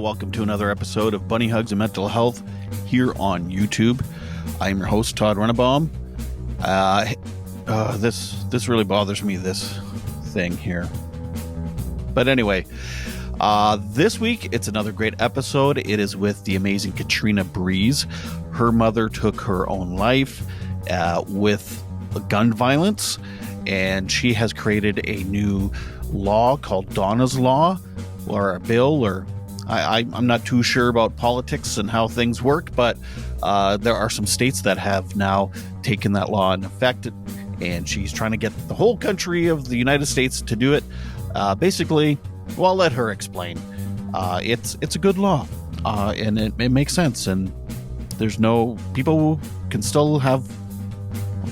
welcome to another episode of Bunny Hugs and Mental Health here on YouTube. I'm your host, Todd Runnebaum. This really bothers me, this thing here. But anyway, this week it's another great episode. It is with the amazing Katrina Brees. Her mother took her own life with gun violence, and she has created a new law called Donna's Law, or a bill, or I'm not too sure about politics and how things work, but there are some states that have now taken that law into effect, and she's trying to get the whole country of the United States to do it. Basically, well, I'll let her explain. It's a good law, and it makes sense, and there's no, people can still have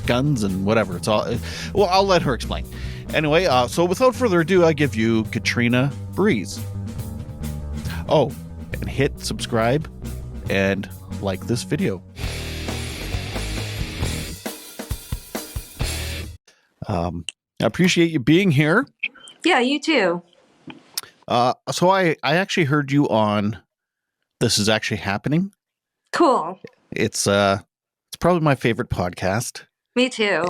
guns and whatever. It's all, well, I'll let her explain. Anyway, so without further ado, I give you Katrina Brees. Oh, and hit subscribe and like this video. I appreciate you being here. Yeah, you too. So I actually heard you on This Is Actually Happening. Cool. It's probably my favorite podcast. Me too.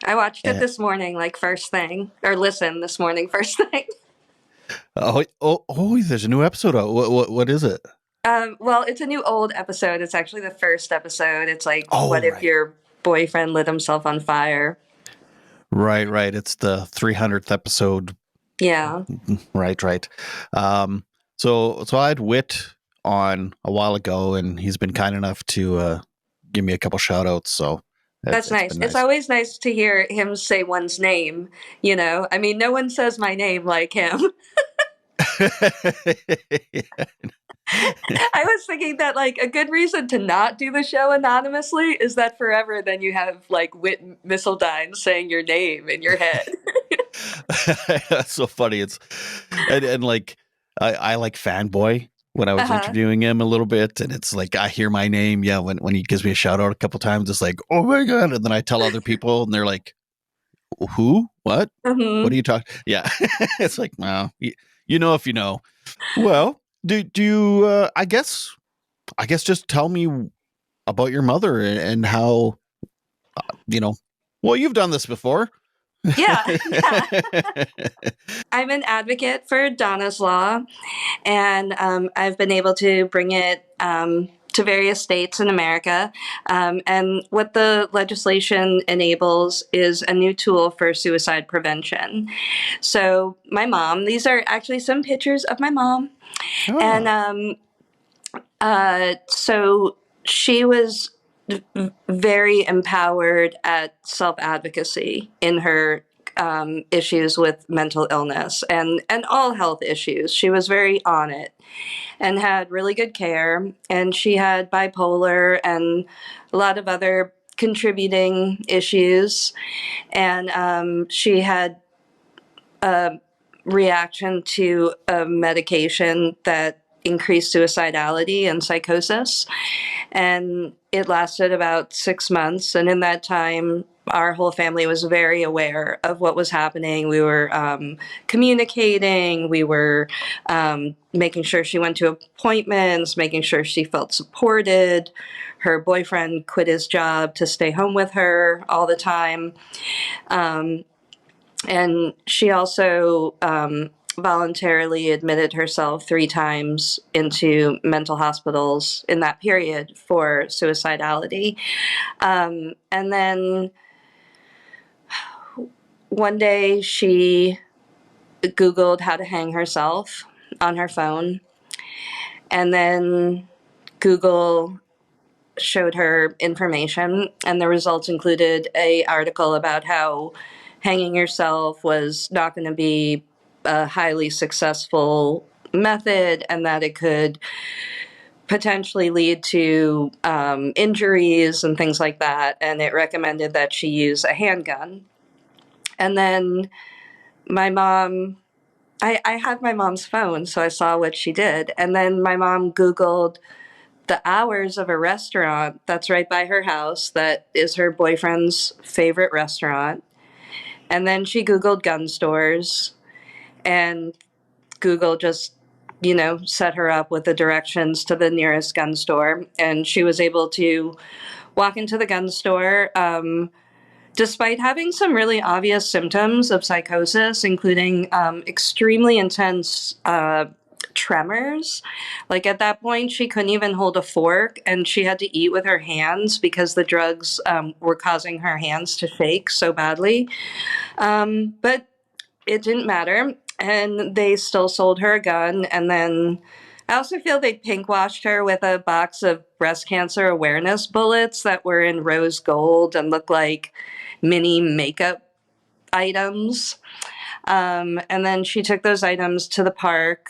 I watched it this morning, like first thing, or listened this morning, first thing. Oh! There's a new episode. What is it? Well, it's a new old episode. It's actually the first episode. It's like, what right. if your boyfriend lit himself on fire? Right. It's the 300th episode. Yeah. Right. So I had Wit on a while ago, and he's been kind enough to give me a couple shout outs. So that's nice. It's always nice to hear him say one's name. You know, I mean, no one says my name like him. I was thinking that, like, a good reason to not do the show anonymously is that forever then you have, like, Whit Missildine saying your name in your head. That's so funny. It's and like I like fanboy when I was interviewing him a little bit, and it's like I hear my name, when he gives me a shout out a couple times, it's like, oh my god, and then I tell other people, and they're like, who, what, what are you talking? Yeah. It's like, well, you know if you know. Well, do you I guess just tell me about your mother and how well, you've done this before. Yeah. I'm an advocate for Donna's Law, and I've been able to bring it to various states in America. And what the legislation enables is a new tool for suicide prevention. So my mom, these are actually some pictures of my mom. Oh. And so she was very empowered at self-advocacy in her issues with mental illness and all health issues. She was very on it and had really good care. And she had bipolar and a lot of other contributing issues. And she had a reaction to a medication that increased suicidality and psychosis. And it lasted about 6 months. And in that time, our whole family was very aware of what was happening. We were communicating. We were making sure she went to appointments, making sure she felt supported. Her boyfriend quit his job to stay home with her all the time. And she also voluntarily admitted herself 3 times into mental hospitals in that period for suicidality. And then one day she Googled how to hang herself on her phone. And then Google showed her information, and the results included an article about how hanging yourself was not going to be a highly successful method, and that it could potentially lead to injuries and things like that. And it recommended that she use a handgun. And then my mom, I had my mom's phone, so I saw what she did. And then my mom Googled the hours of a restaurant that's right by her house that is her boyfriend's favorite restaurant. And then she Googled gun stores, and Google just set her up with the directions to the nearest gun store. And she was able to walk into the gun store despite having some really obvious symptoms of psychosis, including extremely intense tremors. Like at that point, she couldn't even hold a fork, and she had to eat with her hands because the drugs were causing her hands to shake so badly. But it didn't matter, and they still sold her a gun. And then I also feel they pink-washed her with a box of breast cancer awareness bullets that were in rose gold and looked like mini makeup items. And then she took those items to the park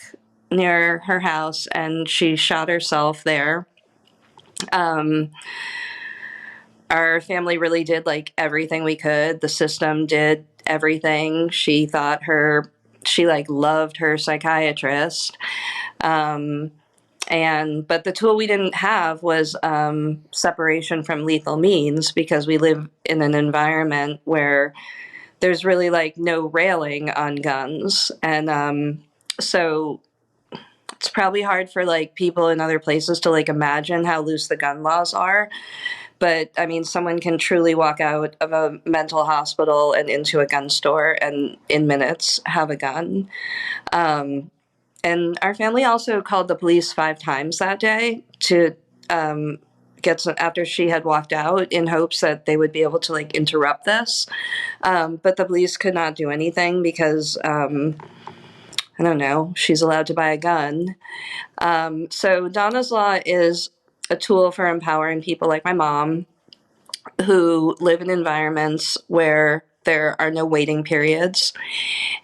near her house, and she shot herself there. Our family really did like everything we could. The system did everything. She loved her psychiatrist. But the tool we didn't have was separation from lethal means, because we live in an environment where there's really like no railing on guns. And so it's probably hard for like people in other places to like imagine how loose the gun laws are. But I mean, someone can truly walk out of a mental hospital and into a gun store and in minutes have a gun. And our family also called the police 5 times that day to after she had walked out, in hopes that they would be able to like interrupt this. But the police could not do anything because, I don't know, she's allowed to buy a gun. So Donna's Law is a tool for empowering people like my mom, who live in environments where there are no waiting periods,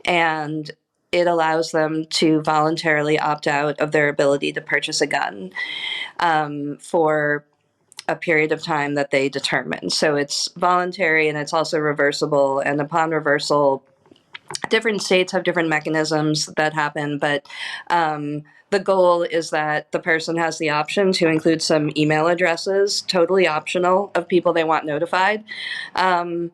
and it allows them to voluntarily opt out of their ability to purchase a gun for a period of time that they determine. So it's voluntary, and it's also reversible. And upon reversal, different states have different mechanisms that happen, but the goal is that the person has the option to include some email addresses, totally optional, of people they want notified of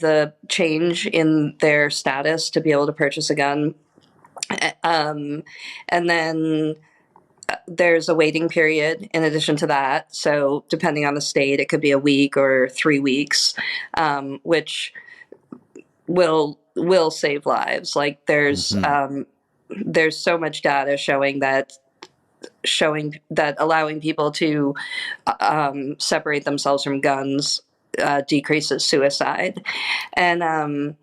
the change in their status to be able to purchase a gun. And then there's a waiting period in addition to that. So depending on the state, it could be a week or 3 weeks, which will save lives. Like there's so much data showing that allowing people to separate themselves from guns decreases suicide. And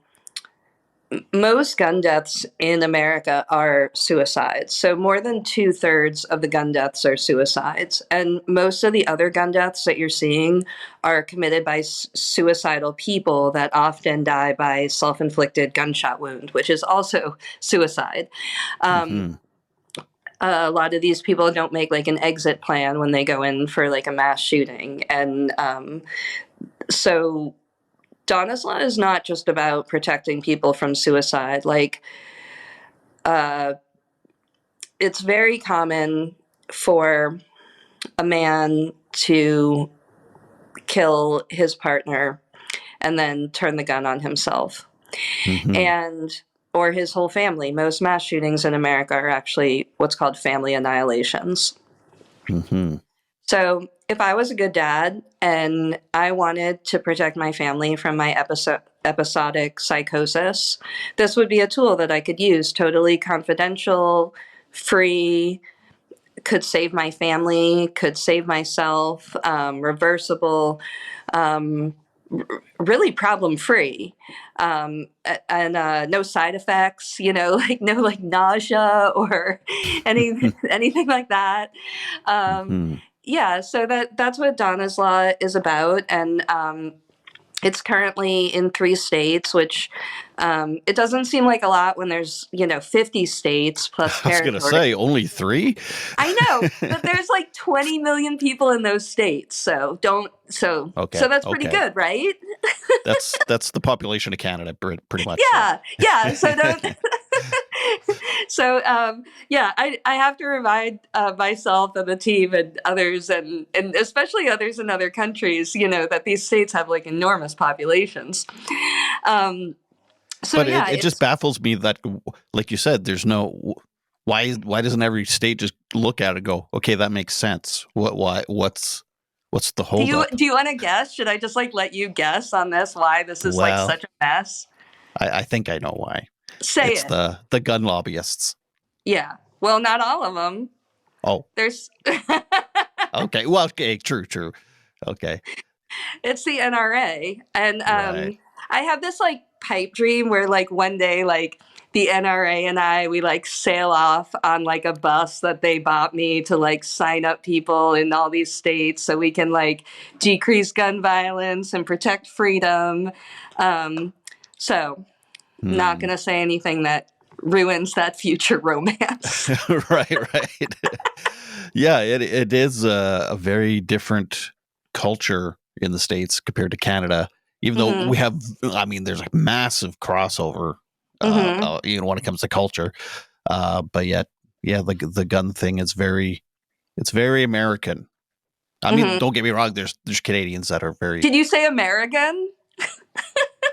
most gun deaths in America are suicides. So more than 2/3 of the gun deaths are suicides. And most of the other gun deaths that you're seeing are committed by suicidal people that often die by self-inflicted gunshot wound, which is also suicide. A lot of these people don't make like an exit plan when they go in for like a mass shooting. And so Donna's Law is not just about protecting people from suicide. Like, it's very common for a man to kill his partner and then turn the gun on himself, or his whole family. Most mass shootings in America are actually what's called family annihilations. So if I was a good dad and I wanted to protect my family from my episodic psychosis, this would be a tool that I could use, totally confidential, free, could save my family, could save myself, reversible, really problem-free, and no side effects, like no like nausea or anything like that. Yeah, so that's what Donna's Law is about, and it's currently in 3 states, which it doesn't seem like a lot when there's 50 states plus I was territory. going to say only 3. I know, but there's like 20 million people in those states, so that's pretty good, right? That's the population of Canada, pretty much. Yeah. So don't. So I have to remind myself and the team and others, and especially others in other countries, that these states have like enormous populations. It just baffles me that, like you said, there's no Why doesn't every state just look at it and go, okay, that makes sense? What's the Do you holdup? do you want to guess? Should I just like let you guess on this why this is like Well, such a mess? I think I know why. Say It's it. the gun lobbyists. Yeah. Well, not all of them. Oh, There's okay. Well, okay, true. Okay, it's the NRA, and right. I have this like pipe dream where like one day like the NRA and we like sail off on like a bus that they bought me to like sign up people in all these states so we can like decrease gun violence and protect freedom. Um, so not Hmm. going to say anything that ruins that future romance. Right. Yeah, it is a very different culture in the States compared to Canada. Even though Hmm. we have, I mean, there's a massive crossover, Hmm. when it comes to culture. But yet, yeah, the gun thing is it's very American. I mean, Hmm. don't get me wrong. There's Canadians that are very Did you say American?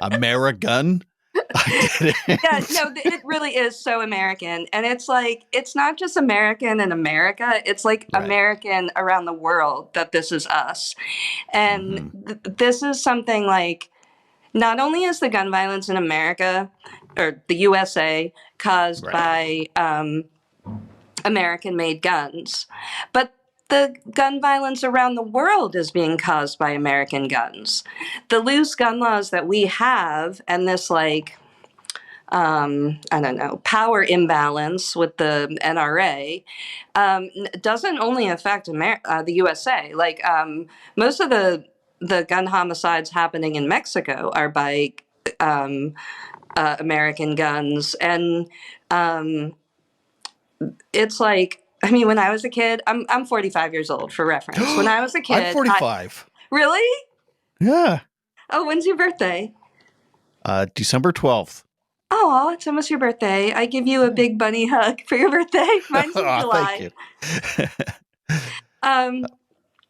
American. I Yeah, didn't. no, it really is so American. And it's like, it's not just American in America, it's like Right. American around the world that this is us. And Hmm. this is something like, not only is the gun violence in America or the USA caused Right. by American made guns, but the gun violence around the world is being caused by American guns. The loose gun laws that we have and this like I don't know, power imbalance with the NRA doesn't only affect the USA. Like most of the gun homicides happening in Mexico are by um, American guns, and um, it's like. I mean, when I was a kid, I'm 45 years old for reference. When I was a I'm kid, I 45. really. Yeah. Oh, when's your birthday? December 12th. Oh, it's almost your birthday. I give you a Yeah. big bunny hug for your birthday. Mine's in Oh, thank July. you. Um,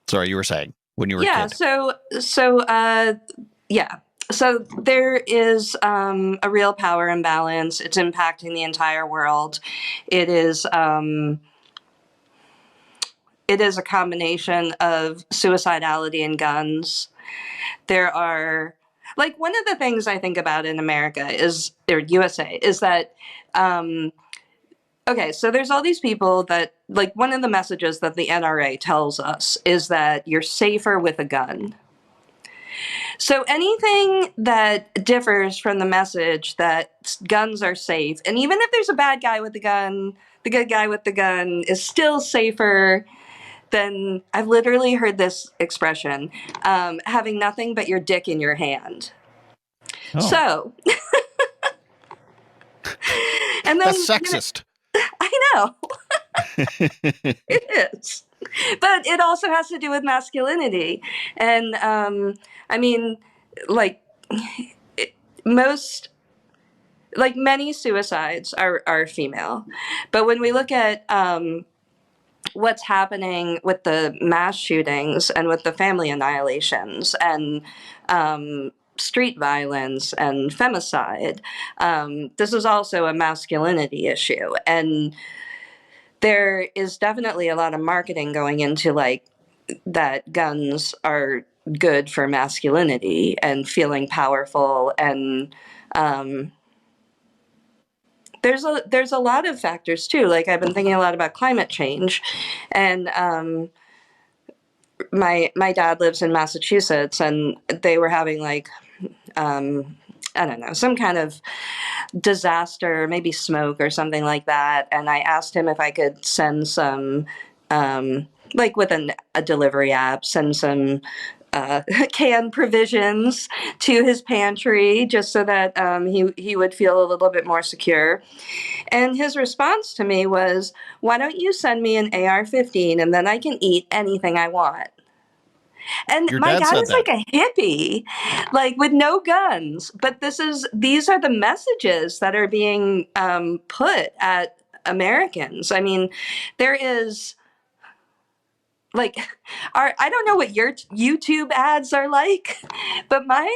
Sorry, you were saying when you were a yeah, kid. so yeah. So there is a real power imbalance. It's impacting the entire world. It is it is a combination of suicidality and guns. There are like one of the things I think about in America is or USA is that okay, so there's all these people that like one of the messages that the NRA tells us is that you're safer with a gun. So anything that differs from the message that guns are safe, and even if there's a bad guy with the gun, the good guy with the gun is still safer than I've literally heard this expression, having nothing but your dick in your hand. Oh, So, and that's then, sexist. I know it is. But it also has to do with masculinity. And I mean, like, most like many suicides are female, but when we look at what's happening with the mass shootings and with the family annihilations and street violence and femicide, this is also a masculinity issue, and there is definitely a lot of marketing going into like that guns are good for masculinity and feeling powerful and um, there's a lot of factors too. Like I've been thinking a lot about climate change, and my dad lives in Massachusetts, and they were having like I don't know some kind of disaster, maybe smoke or something like that. And I asked him if I could send some, like with a delivery app, send some canned provisions to his pantry just so that he would feel a little bit more secure. And his response to me was, "Why don't you send me an AR-15 and then I can eat anything I want?" And Your my dad dad said is that. like a hippie, like with no guns. But these are the messages that are being put at Americans. I mean, there is like, I don't know what your YouTube ads are like, but mine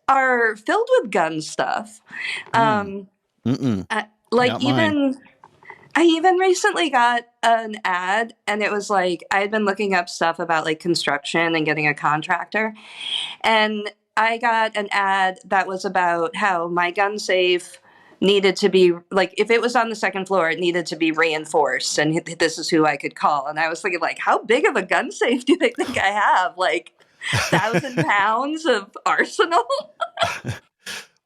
are filled with gun stuff. Mm. Um, Mm-mm. like Not mine. I even recently got an ad, and it was like I had been looking up stuff about like construction and getting a contractor, and I got an ad that was about how my gun safe needed to be like if it was on the second floor, it needed to be reinforced, and this is who I could call. And I was thinking, like, how big of a gun safe do they think I have? Like, 1,000 pounds of arsenal?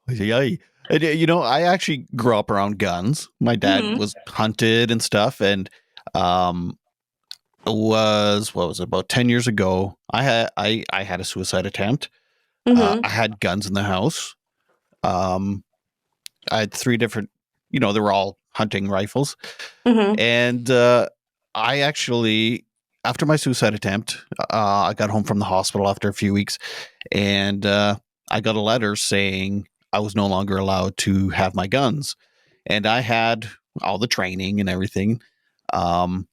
Yeah. And, I actually grew up around guns. My dad Hmm. was hunted and stuff, and um, what was it, about 10 years ago? I had a suicide attempt. Hmm. I had guns in the house. Um, I had three different, they were all hunting rifles, Hmm. and I actually, after my suicide attempt, I got home from the hospital after a few weeks, and I got a letter saying I was no longer allowed to have my guns, and I had all the training and everything, um,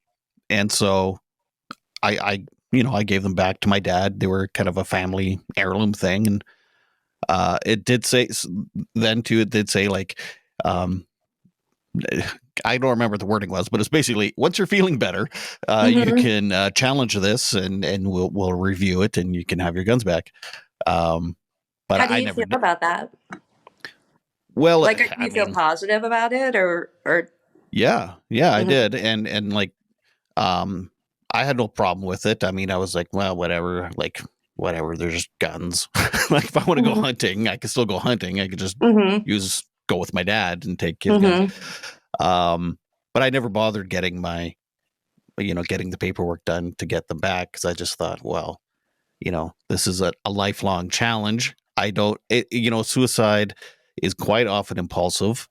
and so I gave them back to my dad. They were kind of a family heirloom thing, and it did say then too. It did say like. Um, I don't remember what the wording was, but it's basically once you're feeling better, you Hmm. can challenge this, and we'll review it, and you can have your guns back. Um, but How do I you never feel did. about that? Well, Like, do I you feel mean, positive about it, or? yeah, I Mhm. did, and like, um, I had no problem with it. I mean, I was like, well, whatever, like whatever. They're just guns. Like, if I want to go Mhm. hunting, I can still go hunting. I could just Mhm. go with my dad and take his guns. Mhm. Um, but I never bothered getting the paperwork done to get them back because I just thought, well, this is a lifelong challenge. I don't, suicide is quite often impulsive.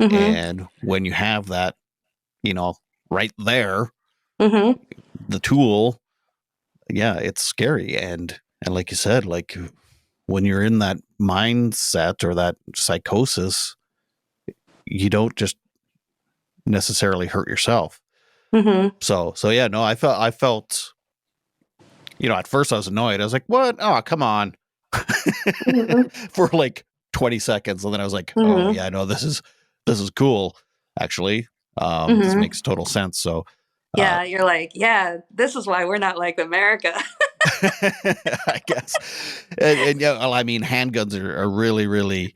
Mhm. And when you have that, you know, right there, Mhm. the tool, yeah, it's scary. And like you said, like when you're in that mindset or that psychosis, you don't just necessarily hurt yourself. Mhm. So yeah, no, I felt, at first I was annoyed. I was like, what? Oh, come on. Mhm. For like 20 seconds. And then I was like, oh Mhm. yeah, no, this is cool. Actually, this Mhm. makes total sense. So, uh, Yeah, you're like, yeah, this is why we're not like America. I guess, and yeah, well, I mean, handguns are really, really,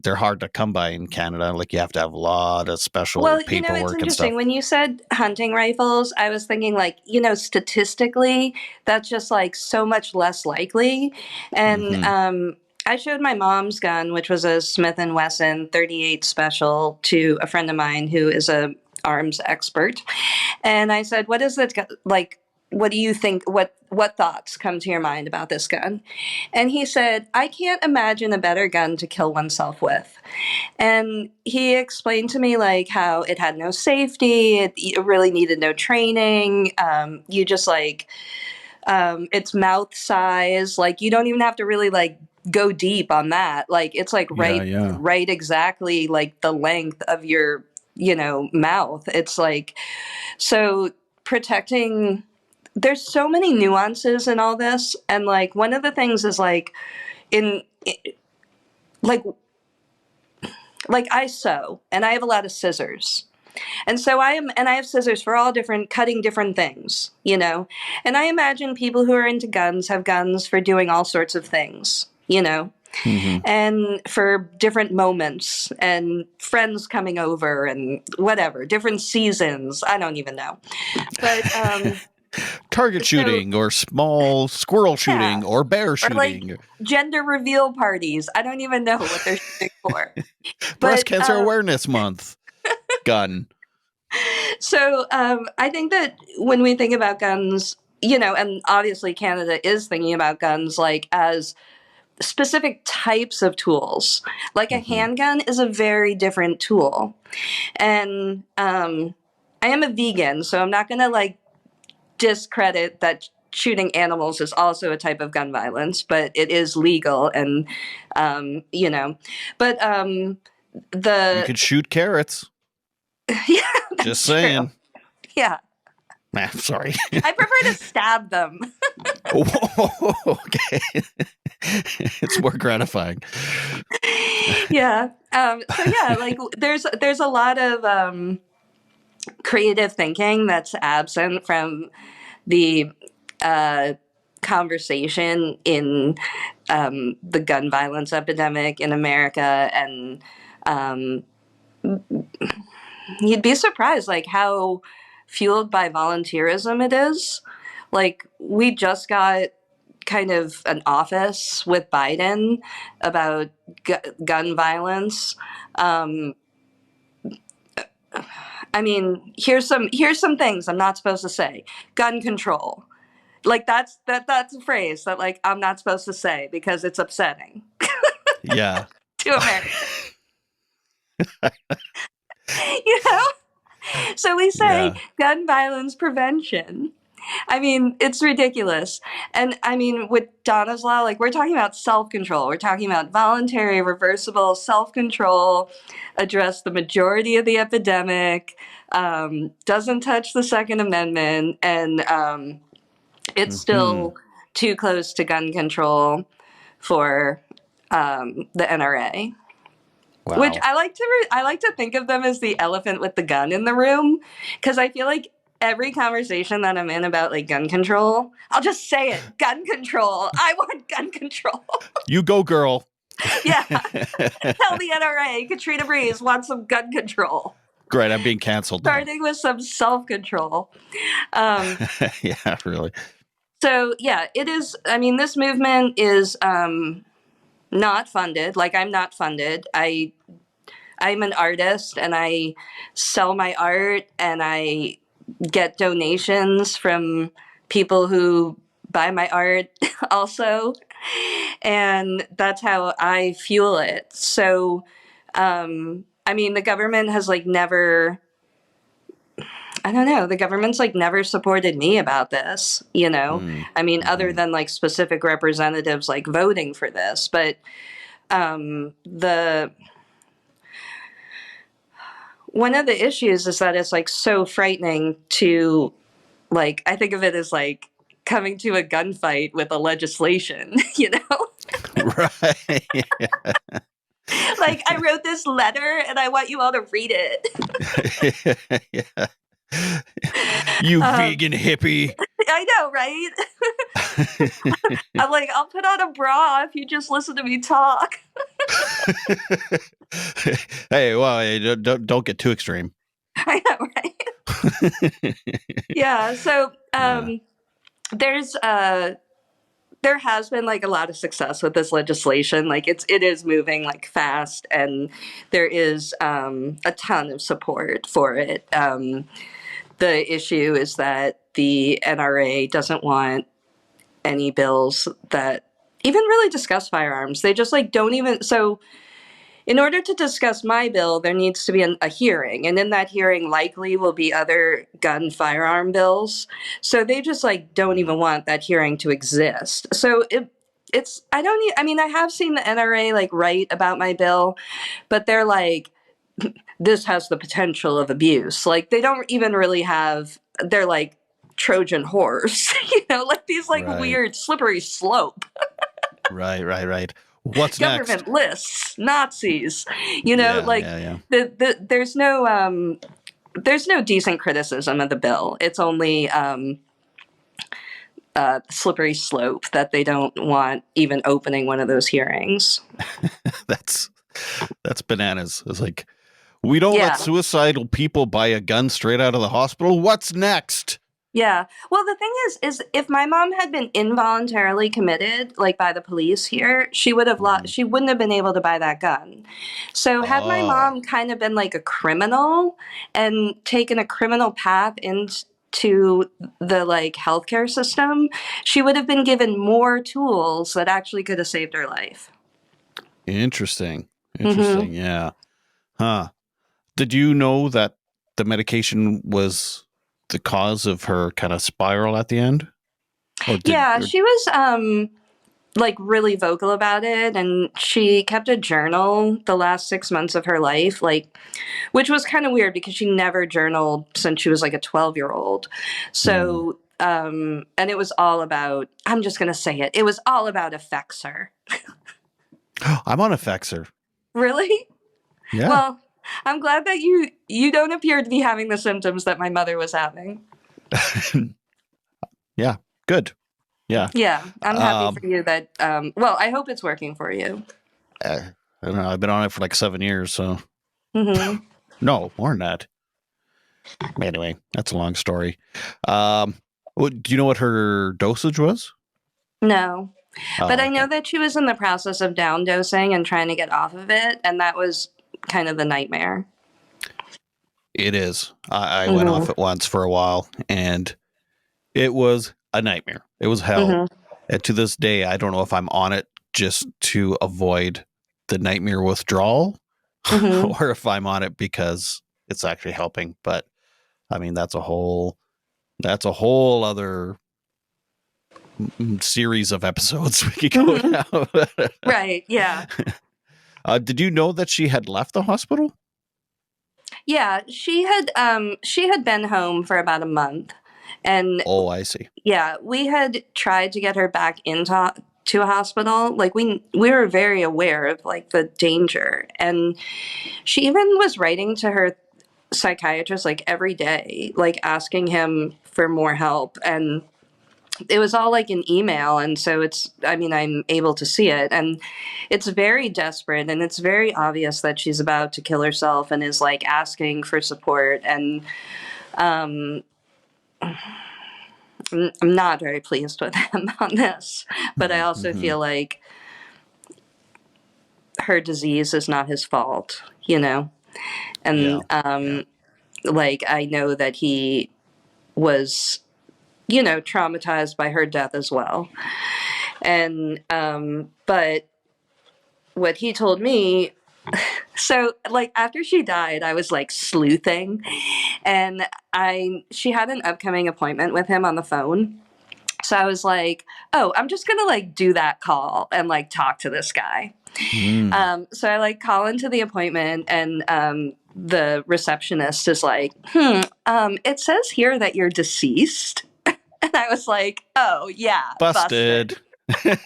they're hard to come by in Canada. Like you have to have a lot of special Well, it's paperwork and interesting. stuff. When you said hunting rifles, I was thinking, like, statistically, that's just like so much less likely. And Hmm. I showed my mom's gun, which was a Smith and Wesson 38 Special, to a friend of mine who is a arms expert. And I said, "What is it like? What do you think? What thoughts come to your mind about this gun?" And he said, "I can't imagine a better gun to kill oneself with." And he explained to me like how it had no safety, it really needed no training. You just like it's mouth size, like you don't even have to really like go deep on that. Like it's like Yeah, yeah, right exactly like the length of your mouth. It's like so protecting. There's so many nuances in all this, and like one of the things is like in like I sew and I have a lot of scissors. And so I have scissors for all different, cutting different things. And I imagine people who are into guns have guns for doing all sorts of things. hmm And for different moments and friends coming over and whatever, different seasons. I don't even know. But target so shooting or small squirrel yeah, shooting or bear or like shooting, gender reveal parties. I don't even know what they're shooting for. breast But cancer awareness month gun. so I think that when we think about guns, and obviously Canada is thinking about guns like as specific types of tools. Like a Hmm. handgun is a very different tool. And I am a vegan, so I'm not going to like discredit that shooting animals is also a type of gun violence, but it is legal and, but You the, could shoot carrots. yeah, Just that's true. saying. Yeah. Nah, sorry. I prefer to stab them. Whoa, okay. It's more gratifying. Yeah. So yeah, like there's a lot of creative thinking that's absent from the conversation in the gun violence epidemic in America. And um, you'd be surprised, like, how fueled by volunteerism it is. Like, we just got kind of an office with Biden about gun violence. Um, I mean, here's some things I'm not supposed to say. Gun control. Like, that's a phrase that, like, I'm not supposed to say because it's upsetting Yeah. to America. You know? So we say Yeah. gun violence prevention. I mean, it's ridiculous. And I mean, with Donna's law, like, we're talking about self control. We're talking about voluntary, reversible self control, address the majority of the epidemic, doesn't touch the Second Amendment, and it's Hmm. still too close to gun control for the NRA. Which Wow. I like to think of them as the elephant with the gun in the room, because I feel like every conversation that I'm in about, like, gun control, I'll just say it: gun control. I want gun control. You go, girl. Yeah, tell the NRA Katrina Brees wants some gun control, Great, I'm being canceled now. starting with some self control. Um, Yeah, really. so yeah, it is. I mean, this movement is not funded. Like, I'm not funded. I'm an artist, and I sell my art, and I get donations from people who buy my art also. And that's how I fuel it. So, I mean, the government has, like, never, I don't know, the government's, like, never supported me about this, you know? I mean, other Mm-hmm. than, like, specific representatives, like, voting for this. But the one of the issues is that it's, like, so frightening to, like, I think of it as, like, coming to a gunfight with a legislation, you know? Right. Like, I wrote this letter and I want you all to read it. Yeah. You Um, vegan hippie. I know, right? I'm like, I'll put on a bra if you just listen to me talk. Hey, well, hey, don't get too extreme. I know, right? Yeah. So Yeah. there's there has been, like, a lot of success with this legislation. Like, it is moving, like, fast, and there is a ton of support for it. The issue is that the NRA doesn't want any bills that even really discuss firearms. They just, like, don't even. So in order to discuss my bill, there needs to be a hearing, and in that hearing likely will be other gun firearm bills. So they just, like, don't even want that hearing to exist. So it's I don't I mean, I have seen the NRA, like, write about my bill, but they're like, this has the potential of abuse. Like, they don't even really have. They're like Trojan horse, you know, like these, like, Right. weird slippery slope. Right. What's next? Government lists Nazis, you know, Yeah, like, yeah, yeah. there's no decent criticism of the bill. It's only slippery slope that they don't want even opening one of those hearings. That's bananas. It's like, we don't let Yeah. suicidal people buy a gun straight out of the hospital. What's next? Yeah. Well, the thing is if my mom had been involuntarily committed, like, by the police here, she would have Mhm. she wouldn't have been able to buy that gun. So had my Oh, mom kind of been like a criminal and taken a criminal path into the, like, healthcare system, she would have been given more tools that actually could have saved her life. interesting. Hmm. Yeah. Huh. Did you know that the medication was the cause of her kind of spiral at the end? Yeah, she was like, really vocal about it, and she kept a journal the last 6 months of her life, like, which was kind of weird because she never journaled since she was, like, a 12-year-old. So and it was all about, I'm just gonna say it was all about Effexor. I'm on Effexor. Really? Yeah. Well, I'm glad that you don't appear to be having the symptoms that my mother was having. Yeah, good. Yeah. Yeah, I'm happy for Um, you that. Well, I hope it's working for you. I don't know. I've been on it for like 7 years, so Hmm. no, more than that. Anyway, that's a long story. Um, do you know what her dosage was? No, but Oh, I know okay. that she was in the process of down dosing and trying to get off of it, and that was kind of a nightmare. It is. I went off Hmm. it once for a while, and it was a nightmare. It was hell. Hmm. And to this day, I don't know if I'm on it just to avoid the nightmare withdrawal Hmm. or if I'm on it because it's actually helping. But I mean, that's a whole other series of episodes we could go Hmm. down. Right. Yeah. Did you know that she had left the hospital? Yeah. She had been home for about a month, and Oh, I see. yeah, we had tried to get her back into to a hospital. Like we were very aware of like the danger, and she even was writing to her psychiatrist like every day, like asking him for more help. And it was all like an email. And so I mean, I'm able to see it. And it's very desperate. And it's very obvious that she's about to kill herself and is like asking for support. And um, I'm not very pleased with him on this. But I also Mm-hmm. feel like her disease is not his fault, you know? And Yeah. Yeah. like, I know that he was, you know, traumatized by her death as well. And but what he told me, so like after she died, I was like sleuthing, and I she had an upcoming appointment with him on the phone. So I was like, oh, I'm just gonna like do that call and like talk to this guy. Mm. So I like call into the appointment, and the receptionist is like, it says here that you're deceased. And I was like, oh, yeah, busted. Busted.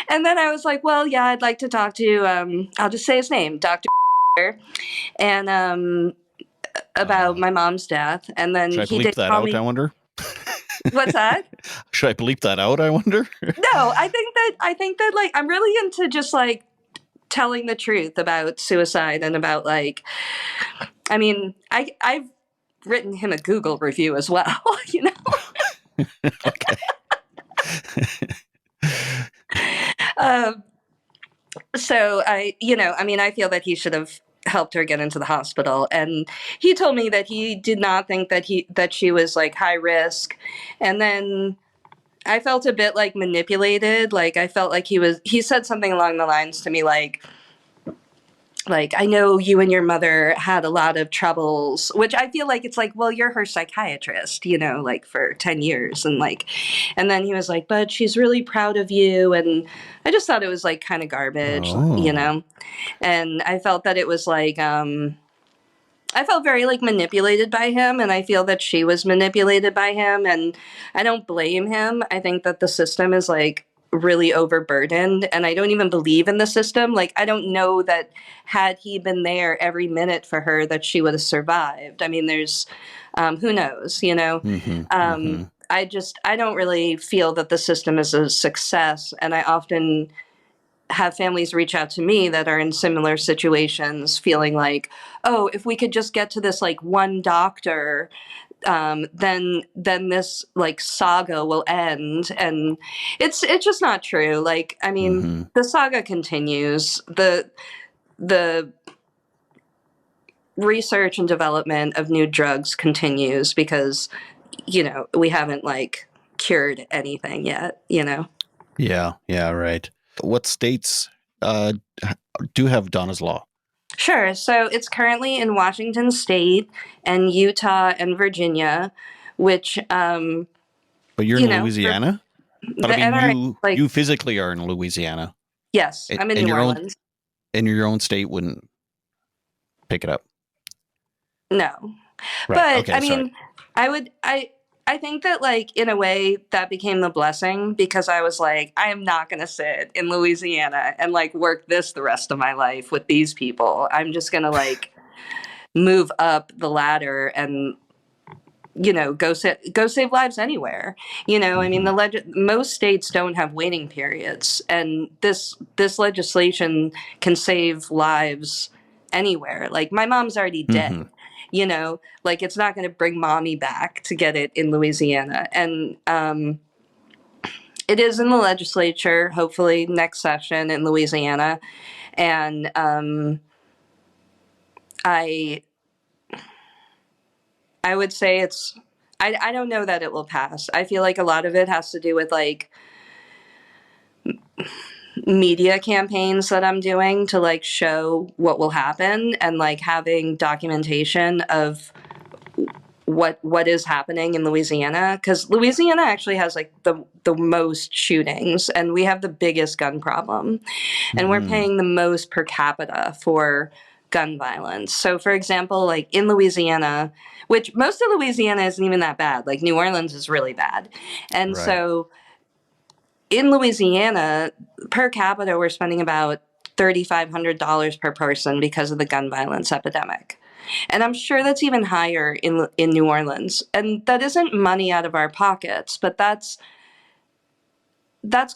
And then I was like, well, yeah, I'd like to talk to, I'll just say his name, Dr. and about uh, my mom's death. And then should I he bleep did that call out? I me. wonder. What's that? Should I bleep that out? I wonder. No, I think that like I'm really into just like telling the truth about suicide and about like I mean, I've written him a Google review as well, you know. Okay. Um, so you know, I mean, I feel that he should have helped her get into the hospital, and he told me that he did not think that she was like high risk, and then I felt a bit like manipulated. Like I felt like he said something along the lines to me like I know you and your mother had a lot of troubles, which I feel like it's like, well, you're her psychiatrist, you know, like for 10 years. And like, and then he was like, but she's really proud of you. And I just thought it was like kind of garbage, you Oh. know? And I felt that it was like, I felt very like manipulated by him, and I feel that she was manipulated by him, and I don't blame him. I think that the system is like really overburdened, and I don't even believe in the system. Like I don't know that had he been there every minute for her that she would have survived. I mean, there's who knows, you know. Mm-hmm. Mm-hmm. I don't really feel that the system is a success, and I often have families reach out to me that are in similar situations feeling like, oh, if we could just get to this like one doctor, then this like saga will end. And it's just not true. Like I mean, Mm-hmm. the saga continues. The research and development of new drugs continues because you know we haven't like cured anything yet, you know. Yeah. Yeah. Right. What states uh, do have Donna's Law? Sure. So it's currently in Washington State and Utah and Virginia, which, But you're in you know, for Louisiana. But I the mean, NRA, like, you physically are in Louisiana, yes, I'm in and New your own Orleans. and your own state wouldn't pick it up. No. Right. But Okay. I Sorry. mean, I would, I, I think that, like, in a way, that became the blessing because I was like, I am not going to sit in Louisiana and, like, work this the rest of my life with these people. I'm just going to, like, move up the ladder and, you know, go save lives anywhere. You know, I mean, most states don't have waiting periods, and this legislation can save lives anywhere. Like, my mom's already Mm-hmm. dead. You know, like, it's not going to bring mommy back to get it in Louisiana, and it is in the legislature. Hopefully, next session in Louisiana, and I I would say it's. I don't know that it will pass. I feel like a lot of it has to do with, like, media campaigns that I'm doing to, like, show what will happen, and, like, having documentation of what is happening in Louisiana, because Louisiana actually has, like, the most shootings, and we have the biggest gun problem, and we're Mm-hmm. paying the most per capita for gun violence. So, for example, like, in Louisiana, which most of Louisiana isn't even that bad, like, New Orleans is really bad, and Right. so in Louisiana, per capita, we're spending about $3,500 per person because of the gun violence epidemic. And I'm sure that's even higher in New Orleans. And that isn't money out of our pockets, but that's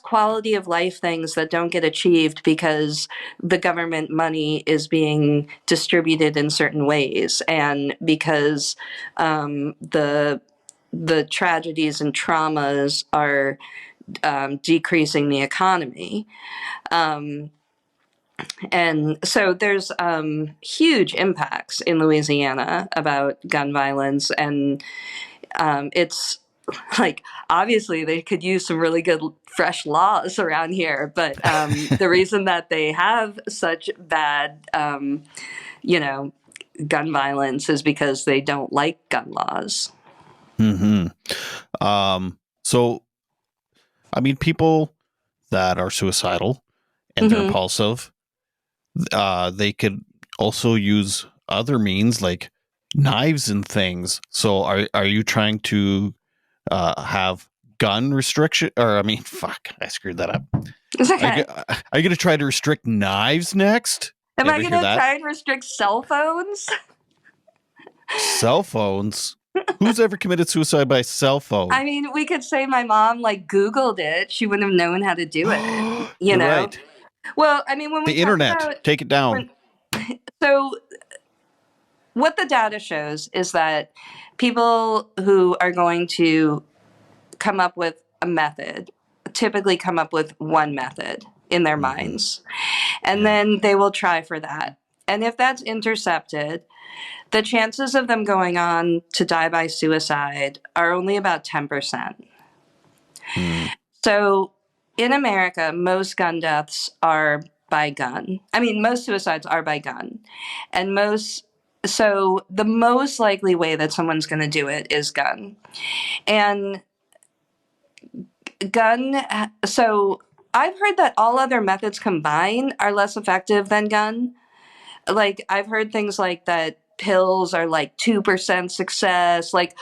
quality of life things that don't get achieved because the government money is being distributed in certain ways, and because the tragedies and traumas are decreasing the economy. And so there's huge impacts in Louisiana about gun violence. And it's like, obviously, they could use some really good, fresh laws around here. But the reason that they have such bad, you know, gun violence is because they don't like gun laws. Mm-hmm. So, I mean, people that are suicidal and they're Hmm. impulsive, they could also use other means like knives and things. So, are you trying to have gun restriction? Or, I mean, fuck, I screwed that up. It's Are you, okay. are you going to try to restrict knives next? Am You I ever going hear to that? try and restrict cell phones? Cell phones. Who's ever committed suicide by cell phone? I mean, we could say my mom, like, Googled it. She wouldn't have known how to do it, you You're know? right. Well, I mean, when we The talk internet. about Take it down. when, so what the data shows is that people who are going to come up with a method typically come up with one method in their Mm-hmm. minds, and Yeah. then they will try for that. And if that's intercepted, the chances of them going on to die by suicide are only about 10%. Mm. So in America, most gun deaths are by gun. I mean, most suicides are by gun. And so the most likely way that someone's going to do it is gun. And gun, so I've heard that all other methods combined are less effective than gun. Like, I've heard things like that pills are like 2% success. Like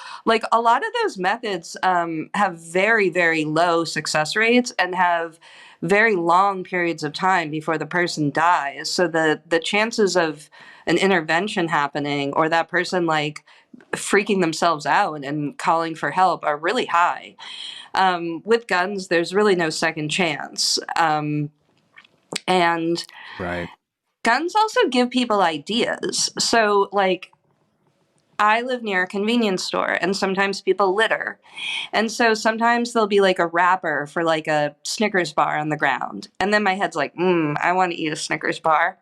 a lot of those methods have very, very low success rates and have very long periods of time before the person dies. So the chances of an intervention happening or that person, like, freaking themselves out and calling for help are really high. With guns, there's really no second chance. And Right. guns also give people ideas. So, like, I live near a convenience store, and sometimes people litter. And so sometimes there'll be, like, a wrapper for, like, a Snickers bar on the ground. And then my head's like, I want to eat a Snickers bar,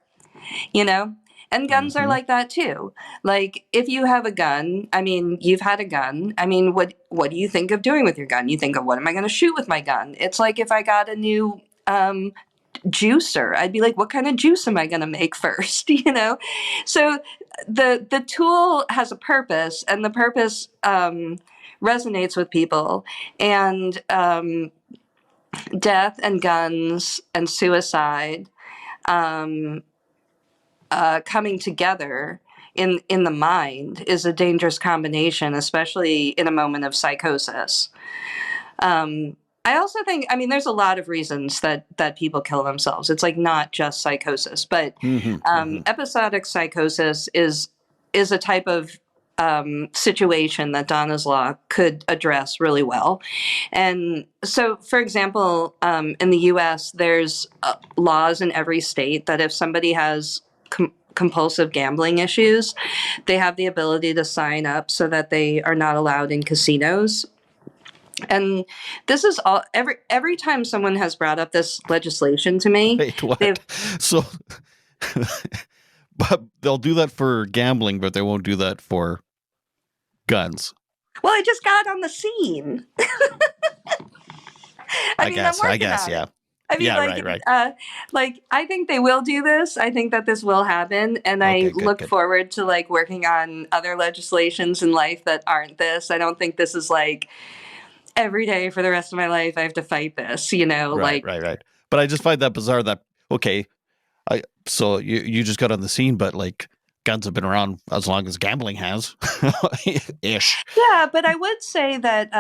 you know? And guns are Mm-hmm. like that too. Like, if you have a gun, I mean, you've had a gun. I mean, what do you think of doing with your gun? You think of, what am I going to shoot with my gun? It's like if I got a new juicer, I'd be like, what kind of juice am I going to make first? You know? So the tool has a purpose, and the purpose resonates with people. And death and guns and suicide coming together in the mind is a dangerous combination, especially in a moment of psychosis. I also think, I mean, there's a lot of reasons that people kill themselves. It's like not just psychosis, but episodic psychosis is a type of situation that Donna's Law could address really well. And so, for example, in the U.S., there's laws in every state that if somebody has compulsive gambling issues, they have the ability to sign up so that they are not allowed in casinos. And this is all every time someone has brought up this legislation to me. Wait, what? So, but they'll do that for gambling, but they won't do that for guns. Well, I just got on the scene. I guess, yeah. I mean, yeah, like, right. Like, I think they will do this. I think that this will happen, and I look forward to like working on other legislations in life that aren't this. I don't think this is like every day for the rest of my life I have to fight this, Right. But I just find that bizarre that, okay, so you just got on the scene, but like guns have been around as long as gambling has. Ish. Yeah, but I would say that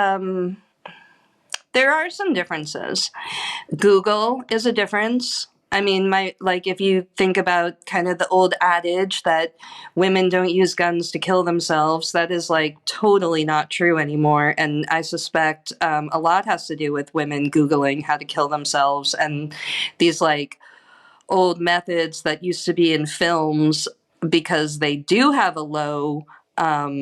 there are some differences. Google is a difference. I mean, if you think about kind of the old adage that women don't use guns to kill themselves, that is like totally not true anymore. And I suspect a lot has to do with women Googling how to kill themselves and these like old methods that used to be in films because they do have a low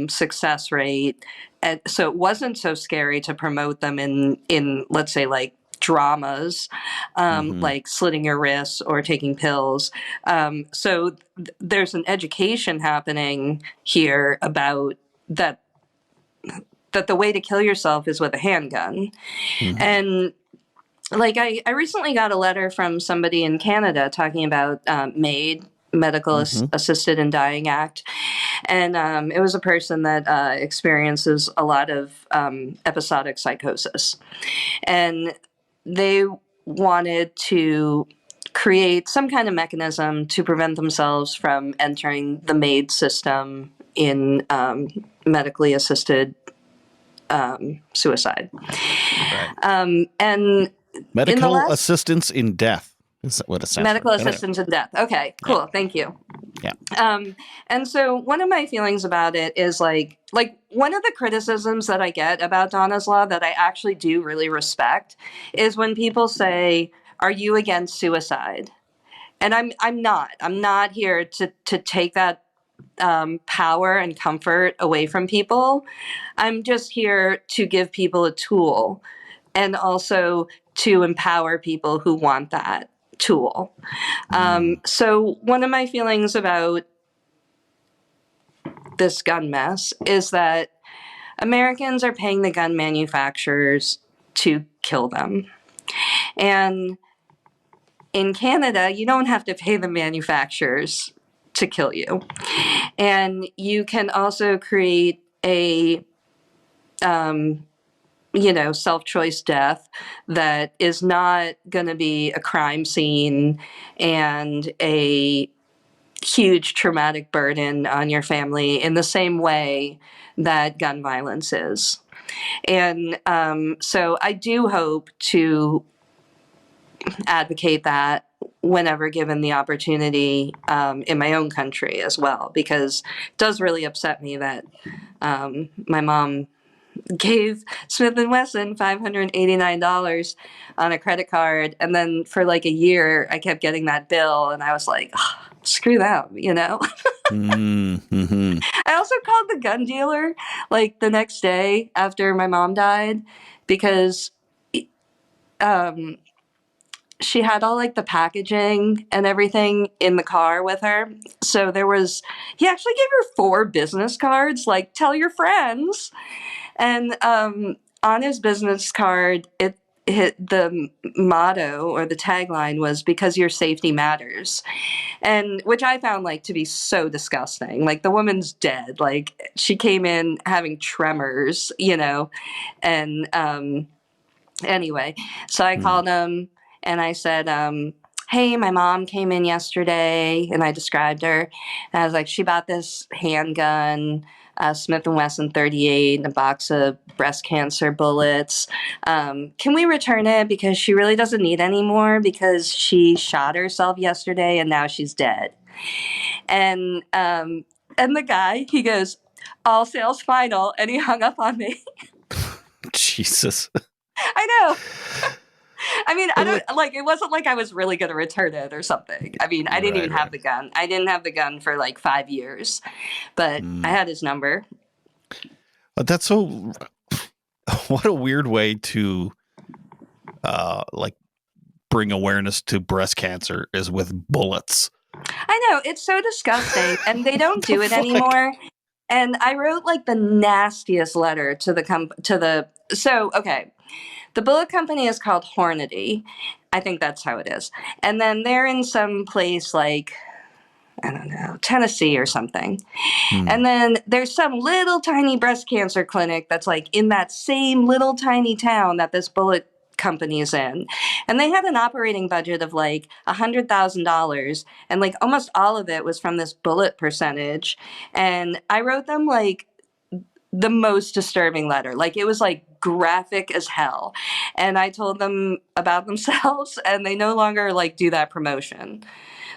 success rate. And so it wasn't so scary to promote them in let's say like dramas, like slitting your wrists or taking pills. So there's an education happening here about that the way to kill yourself is with a handgun. And like I recently got a letter from somebody in Canada talking about MAID, Medical Assisted in Dying Act. And it was a person that experiences a lot of episodic psychosis. And they wanted to create some kind of mechanism to prevent themselves from entering the MAID system in medically assisted suicide. Right. And medical assistance in death. Is that what it sounds medical like? assistance in death. Okay, cool. Yeah. Thank you. Yeah. And so one of my feelings about it is like one of the criticisms that I get about Donna's Law that I actually do really respect is when people say, "Are you against suicide?" And I'm not. I'm not here to take that power and comfort away from people. I'm just here to give people a tool and also to empower people who want that tool. So one of my feelings about this gun mess is that Americans are paying the gun manufacturers to kill them. And in Canada, you don't have to pay the manufacturers to kill you. And you can also create a self-choice death that is not going to be a crime scene and a huge traumatic burden on your family in the same way that gun violence is. And so I do hope to advocate that whenever given the opportunity in my own country as well, because it does really upset me that my mom gave Smith & Wesson $589 on a credit card, and then for like a year I kept getting that bill and I was like, oh, screw them, I also called the gun dealer like the next day after my mom died because she had all like the packaging and everything in the car with her. So he actually gave her 4 business cards, like tell your friends. And on his business card, the motto or the tagline was "Because your safety matters," and which I found like to be so disgusting. Like the woman's dead. Like she came in having tremors, and anyway, so I called him and I said, hey, my mom came in yesterday, and I described her. And I was like, she bought this handgun, Smith & Wesson 38, and a box of breast cancer bullets. Can we return it because she really doesn't need any more because she shot herself yesterday and now she's dead. And the guy, he goes, all sales final, and he hung up on me. Jesus. I know. I mean, I don't Like, like, it wasn't like I was really going to return it or something. I mean, I didn't even have right. the gun. I didn't have the gun for like 5 years, but I had his number. But that's so. What a weird way to, like, bring awareness to breast cancer is with bullets. I know, it's so disgusting, and they What don't the do it fuck? anymore. And I wrote like the nastiest letter to okay, the bullet company is called Hornady. I think that's how it is. And then they're in some place like, I don't know, Tennessee or something. Hmm. And then there's some little tiny breast cancer clinic that's like in that same little tiny town that this bullet company is in. And they had an operating budget of like $100,000. And like almost all of it was from this bullet percentage. And I wrote them like the most disturbing letter. Like it was like graphic as hell. And I told them about themselves and they no longer like do that promotion.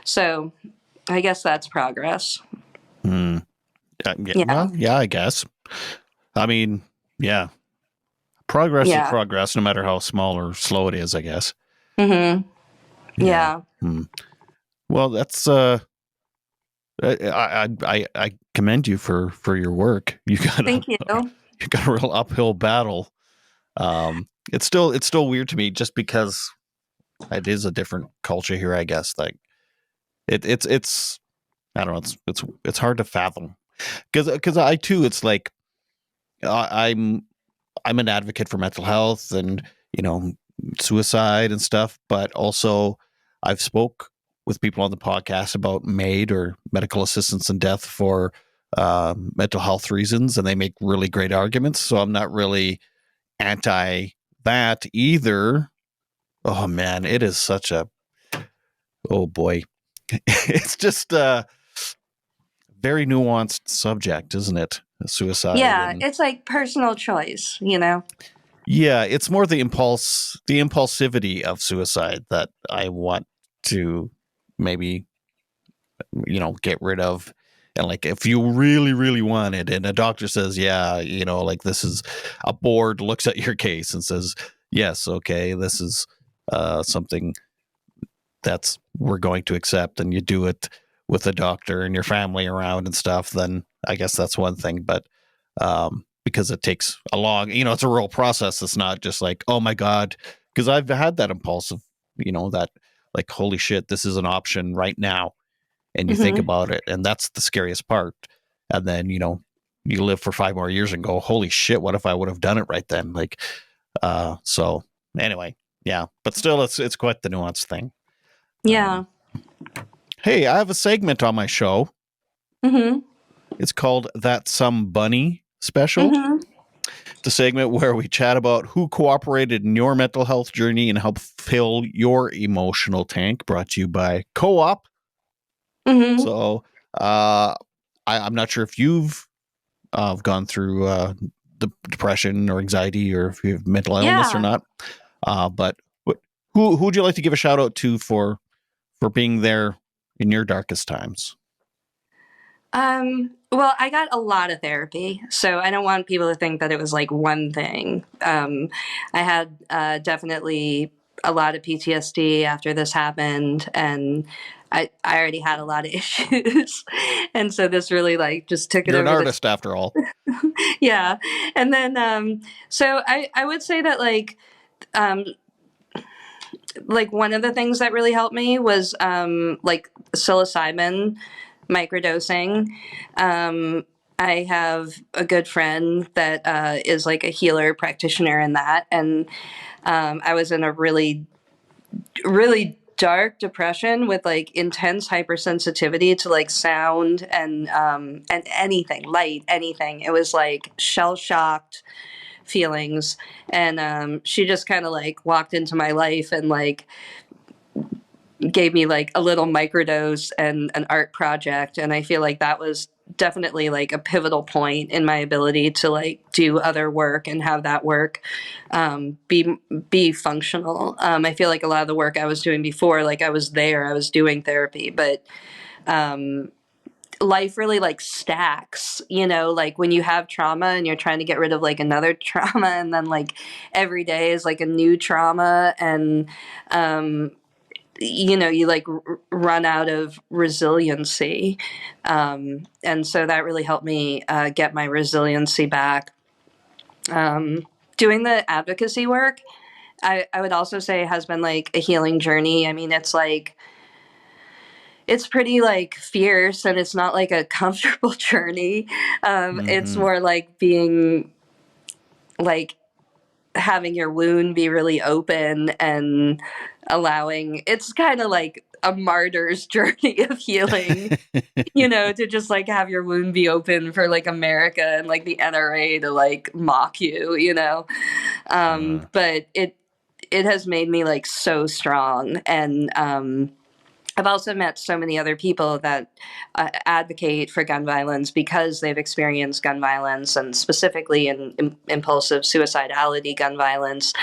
So I guess that's progress. Hmm. Yeah, Yeah. well, yeah, I guess. I mean, yeah, progress is Yeah. progress, no matter how small or slow it is. I guess. Mm-hmm. Yeah. Yeah. Hmm. Well, that's. I commend you for your work. You got a Thank you. you got a real uphill battle. It's still weird to me just because it is a different culture here. I guess like it's I don't know. It's hard to fathom because I too. It's like I'm an advocate for mental health and you know suicide and stuff, but also I've spoke with people on the podcast about MAID or medical assistance in death for mental health reasons, and they make really great arguments. So I'm not really anti that either. Oh man, it is such a oh boy, it's just a very nuanced subject, isn't it? Suicide Yeah, and it's like personal choice, you know? yeah, it's more the impulsivity of suicide that I want to maybe, get rid of. And like, if you really, really want it, and a doctor says, yeah, like this is a board looks at your case and says, yes, okay, this is something that's we're going to accept, and you do it with a doctor and your family around and stuff, then I guess that's one thing. But because it takes a long, it's a real process. It's not just like, oh my God, because I've had that impulsive, that like, holy shit, this is an option right now. And you think Hmm. about it, and that's the scariest part. And then, you live for 5 more years and go, holy shit, what if I would have done it right then? Like, so anyway, yeah, but still it's quite the nuanced thing. Yeah. Um, hey, I have a segment on my show. Hmm. It's called That Some Bunny Special. Hmm. It's a segment where we chat about who cooperated in your mental health journey and help fill your emotional tank. Brought to you by Co-op. Hmm. So I'm not sure if you've gone through the depression or anxiety or if you have mental illness or Yeah. not. But who would you like to give a shout out to for being there in your darkest times? Well, I got a lot of therapy, so I don't want people to think that it was like one thing. I had definitely a lot of PTSD after this happened, and I already had a lot of issues. And so this really like just took it You're an over the artist after all. yeah. And then so I would say that um like one of the things that really helped me was like psilocybin microdosing. Um, I have a good friend that is like a healer practitioner in that, and I was in a really, really dark depression with like intense hypersensitivity to like sound and anything, light, anything. It was like shell shocked feelings, and she just kind of like walked into my life and like gave me like a little microdose and an art project, and I feel like that was definitely like a pivotal point in my ability to like do other work and have that work be functional. I feel like a lot of the work I was doing before, like I was there, I was doing therapy, but life really like stacks, like when you have trauma and you're trying to get rid of like another trauma, and then like every day is like a new trauma, and you like run out of resiliency. And so that really helped me get my resiliency back. Doing the advocacy work, I would also say has been like a healing journey. I mean, it's pretty like fierce, and it's not like a comfortable journey. It's Mm-hmm. more like being like having your wound be really open and allowing, it's kind of like a martyr's journey of healing, to just like have your wound be open for like America and like the NRA to like mock you. But it has made me like so strong. And I've also met so many other people that advocate for gun violence because they've experienced gun violence, and specifically in impulsive suicidality gun violence.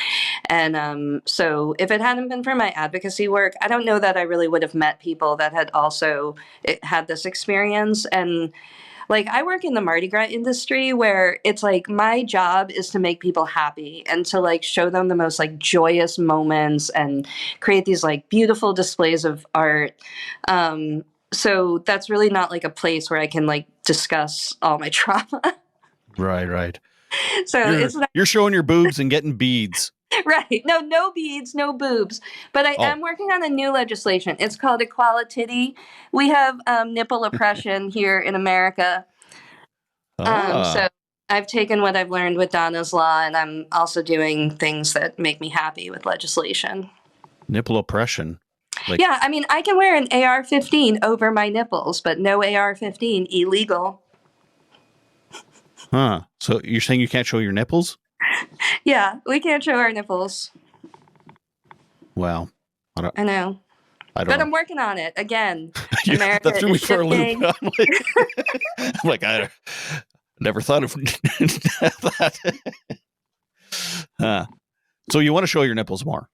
And so if it hadn't been for my advocacy work, I don't know that I really would have met people that had also had this experience. And like, I work in the Mardi Gras industry, where it's like my job is to make people happy and to like show them the most like joyous moments and create these like beautiful displays of art. So that's really not like a place where I can like discuss all my trauma. Right, right. So You're it's not you're showing your boobs and getting beads. right. No, no beads, no boobs. But I Oh. am working on a new legislation. It's called equality. We have nipple oppression here in America. So Ah. I've taken what I've learned with Donna's Law, and I'm also doing things that make me happy with legislation. Nipple oppression. Like, Yeah, I mean, I can wear an AR-15 over my nipples, but no AR-15 illegal. huh. So you're saying you can't show your nipples? Yeah, we can't show our nipples. Well, I don't I know. I don't But know. I'm working on it. Again, That America threw is me for a loop. shifting. I never thought of that. Huh. So you want to show your nipples more?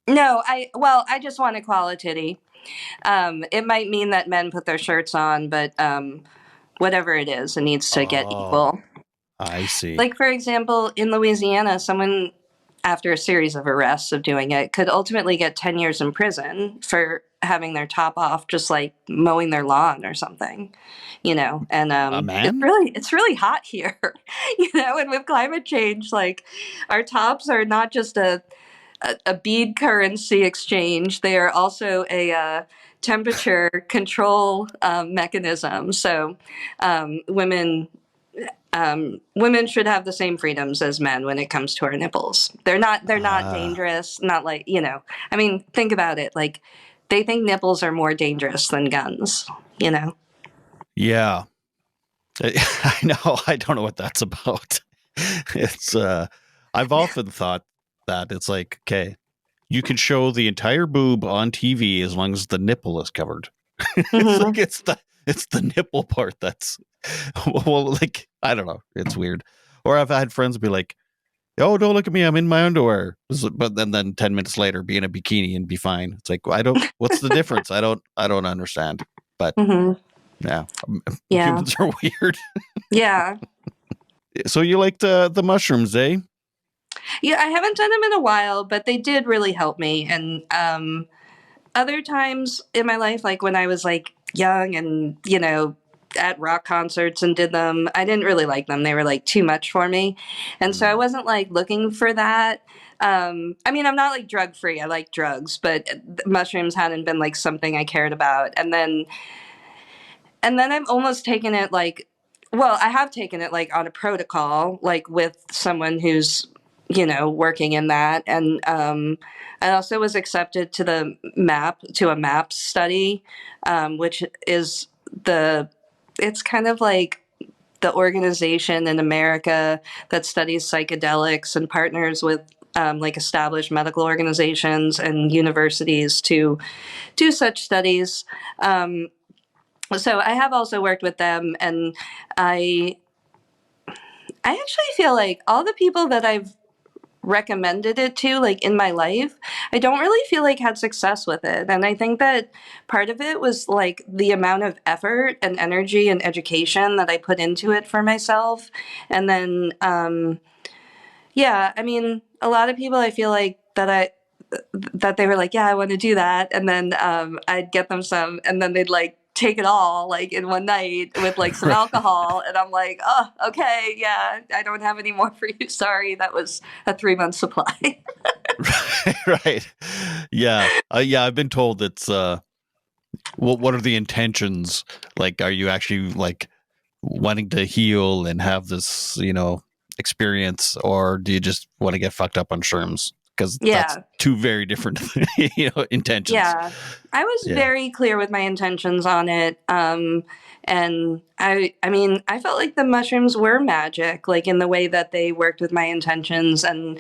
No, I just want equality. It might mean that men put their shirts on, but whatever it is, it needs to get Oh, equal. I see. Like, for example, in Louisiana, someone, after a series of arrests of doing it, could ultimately get 10 years in prison for having their top off, just like mowing their lawn or something, and A it's man? really hot here, and with climate change, like our tops are not just a bead currency exchange, they are also a temperature control mechanism. So women should have the same freedoms as men when it comes to our nipples. They're not Ah, dangerous, not like, I mean, think about it. Like, they think nipples are more dangerous than guns, you know? yeah. I know. I don't know what that's about. It's I've often thought that it's like, okay, you can show the entire boob on TV as long as the nipple is covered. It's Hmm. like it's the nipple part that's well, like I don't know. It's weird. Or I've had friends be like, "Oh, don't look at me. I'm in my underwear." But then 10 minutes later, be in a bikini and be fine. It's like I don't. What's the difference? I don't understand. But Hmm. yeah, Yeah. humans are weird. Yeah. So you like the mushrooms, eh? Yeah, I haven't done them in a while, but they did really help me. And other times in my life, like when I was like young and, at rock concerts and did them, I didn't really like them. They were like too much for me. And so I Mm. wasn't like looking for that. I mean, I'm not like drug free. I like drugs, but mushrooms hadn't been like something I cared about. And then I've almost taken it like, well, I have taken it like on a protocol, like with someone who's, working in that. And I also was accepted to a MAP study, which is it's kind of like the organization in America that studies psychedelics and partners with like established medical organizations and universities to do such studies. So I have also worked with them, and I I actually feel like all the people that I've recommended it to, like in my life, I don't really feel like had success with it. And I think that part of it was like the amount of effort and energy and education that I put into it for myself. And then, yeah, I mean, a lot of people I feel like that they were like, yeah, I want to do that. And then I'd get them some, and then they'd like take it all like in one night with like some Right. alcohol. And I'm like, oh, okay, yeah, I don't have any more for you. Sorry, that was a 3 month supply. Right. Yeah. Yeah. I've been told it's what are the intentions? Like, are you actually like wanting to heal and have this, experience, or do you just want to get fucked up on shrooms? Because that's Yeah. two very different, intentions. Yeah, I was Yeah. very clear with my intentions on it. And I mean, I felt like the mushrooms were magic, like in the way that they worked with my intentions. And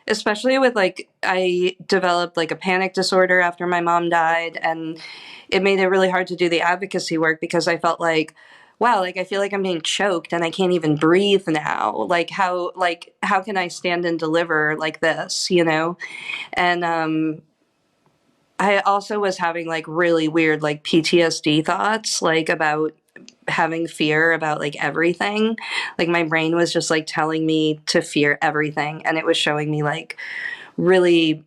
especially with like, I developed like a panic disorder after my mom died. And it made it really hard to do the advocacy work because I felt wow, like I feel like I'm being choked and I can't even breathe now. Like, how can I stand and deliver like this, you know? And, I also was having like really weird like PTSD thoughts, like about having fear about like everything. Like my brain was just like telling me to fear everything, and it was showing me like really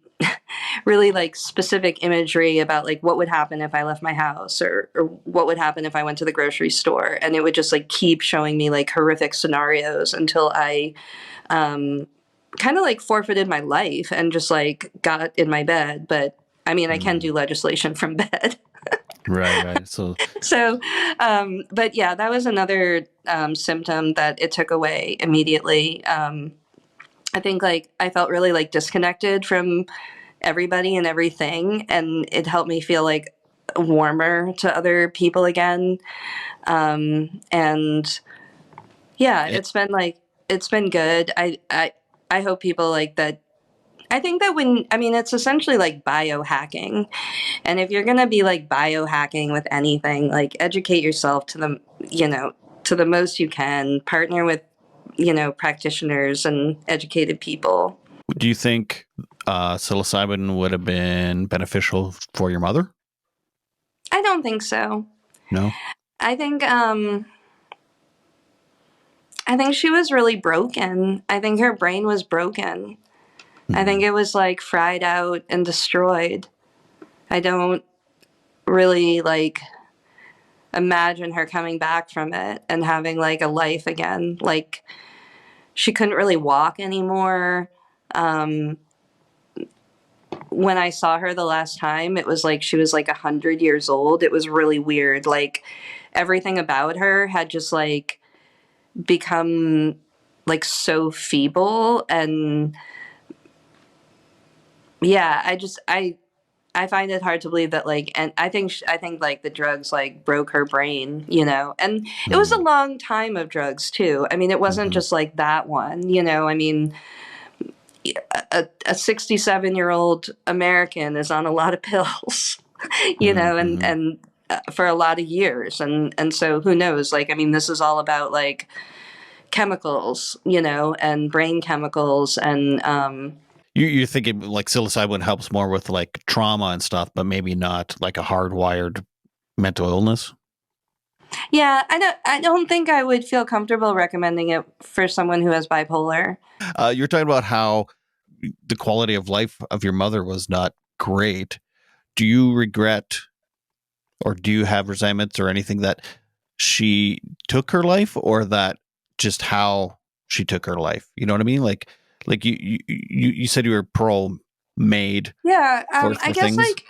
really like specific imagery about like what would happen if I left my house, or what would happen if I went to the grocery store, and it would just like keep showing me like horrific scenarios until I um kind of like forfeited my life and just like got in my bed. But I mean, I can Mm. do legislation from bed. Right. Right. So, So, but yeah, that was another symptom that it took away immediately. I think like I felt really like disconnected from everybody and everything, and it helped me feel like warmer to other people again. And yeah, eh, it's been good. I hope people like that. I think that when, I mean, it's essentially like biohacking. And if you're going to be like biohacking with anything, like educate yourself to to the most you can, partner with, practitioners and educated people. do you think psilocybin would have been beneficial for your mother? I don't think so. No. I think, I think she was really broken. I think her brain was broken. I think Mm. it was like fried out and destroyed. I don't really like imagine her coming back from it and having like a life again. Like she couldn't really walk anymore. Um, when I saw her the last time, it was like she was like 100 years old. It was really weird. Like everything about her had just like become like so feeble. And yeah, I find it hard to believe that like, and I think like the drugs like broke her brain, and it was a Mm. long time of drugs too. I mean, it wasn't Hmm. just like that one, I mean, a 67-year-old American is on a lot of pills, Hmm. and for a lot of years. And so who knows, like, I mean, this is all about like chemicals, and brain chemicals. And, You're thinking like psilocybin helps more with like trauma and stuff, but maybe not like a hardwired mental illness. yeah, I don't think I would feel comfortable recommending it for someone who has bipolar. You're talking about how the quality of life of your mother was not great. Do you regret, or do you have resentments or anything that she took her life, or that just how she took her life? You know what I mean? Like you said you were pro made Yeah, I for guess things. like